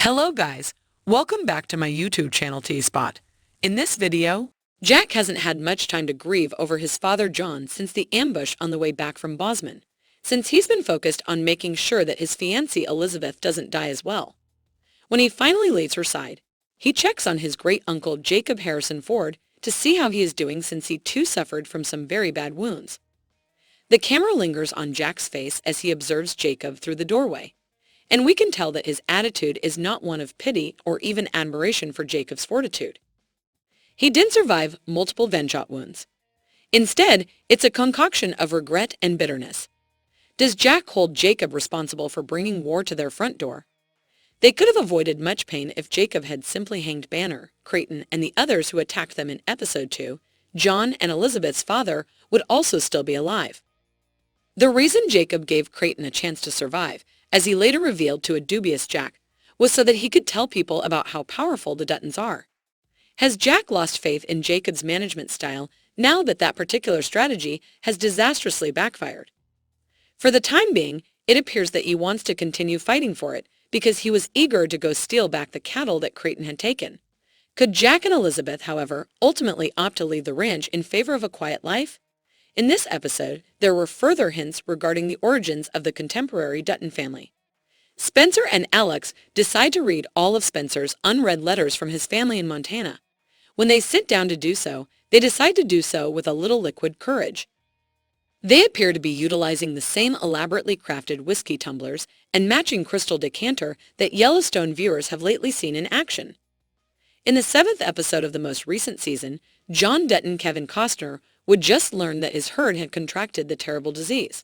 Hello guys, welcome back to my YouTube channel Spoot. In this video, Jack hasn't had much time to grieve over his father John since the ambush on the way back from Bosman, since he's been focused on making sure that his fiancée Elizabeth doesn't die as well. When he finally leaves her side, he checks on his great-uncle Jacob Harrison Ford to see how he is doing since he too suffered from some very bad wounds. The camera lingers on Jack's face as he observes Jacob through the doorway, and we can tell that his attitude is not one of pity or even admiration for Jacob's fortitude. He didn't survive multiple gunshot wounds. Instead, it's a concoction of regret and bitterness. Does Jack hold Jacob responsible for bringing war to their front door? They could have avoided much pain if Jacob had simply hanged Banner, Creighton, and the others who attacked them in Episode 2. John and Elizabeth's father would also still be alive. The reason Jacob gave Creighton a chance to survive, as he later revealed to a dubious Jack, was so that he could tell people about how powerful the Duttons are. Has Jack lost faith in Jacob's management style now that that particular strategy has disastrously backfired? For the time being, it appears that he wants to continue fighting for it because he was eager to go steal back the cattle that Creighton had taken. Could Jack and Elizabeth, however, ultimately opt to leave the ranch in favor of a quiet life? In this episode, there were further hints regarding the origins of the contemporary Dutton family. Spencer and Alex decide to read all of Spencer's unread letters from his family in Montana. When they sit down to do so, they decide to do so with a little liquid courage. They appear to be utilizing the same elaborately crafted whiskey tumblers and matching crystal decanter that Yellowstone viewers have lately seen in action. In the 7th episode of the most recent season, John Dutton Kevin Costner would just learn that his herd had contracted the terrible disease.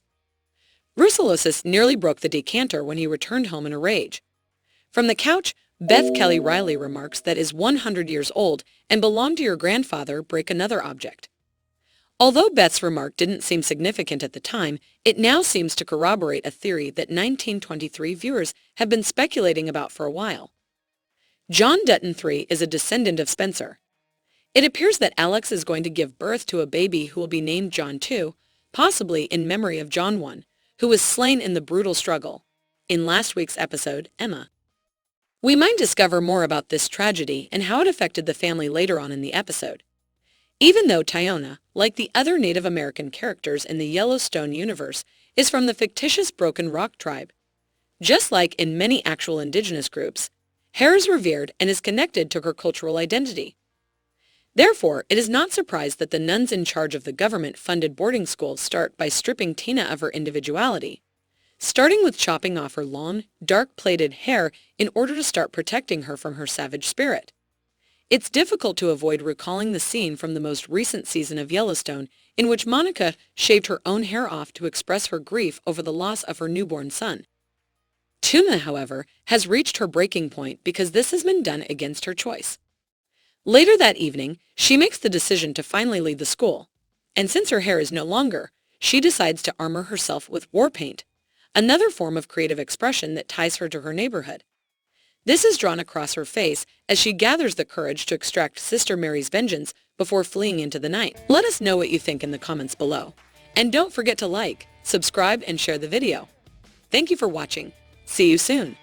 Brucellosis nearly broke the decanter when he returned home in a rage. From the couch, Beth Kelly Riley remarks that is 100 years old and belonged to your grandfather break another object. Although Beth's remark didn't seem significant at the time, it now seems to corroborate a theory that 1923 viewers have been speculating about for a while. John Dutton III is a descendant of Spencer. It appears that Alex is going to give birth to a baby who will be named John II, possibly in memory of John I, who was slain in the brutal struggle. In last week's episode, Emma. We might discover more about this tragedy and how it affected the family later on in the episode. Even though Tyona, like the other Native American characters in the Yellowstone universe, is from the fictitious Broken Rock tribe. Just like in many actual indigenous groups, Hare is revered and is connected to her cultural identity. Therefore, it is not surprised that the nuns in charge of the government-funded boarding school start by stripping Tina of her individuality, starting with chopping off her long, dark-plaited hair in order to start protecting her from her savage spirit. It's difficult to avoid recalling the scene from the most recent season of Yellowstone in which Monica shaved her own hair off to express her grief over the loss of her newborn son. Tuna, however, has reached her breaking point because this has been done against her choice. Later that evening, she makes the decision to finally leave the school, and since her hair is no longer, she decides to armor herself with war paint, another form of creative expression that ties her to her neighborhood. This is drawn across her face as she gathers the courage to extract Sister Mary's vengeance before fleeing into the night. Let us know what you think in the comments below, and don't forget to like, subscribe, and share the video. Thank you for watching. See you soon.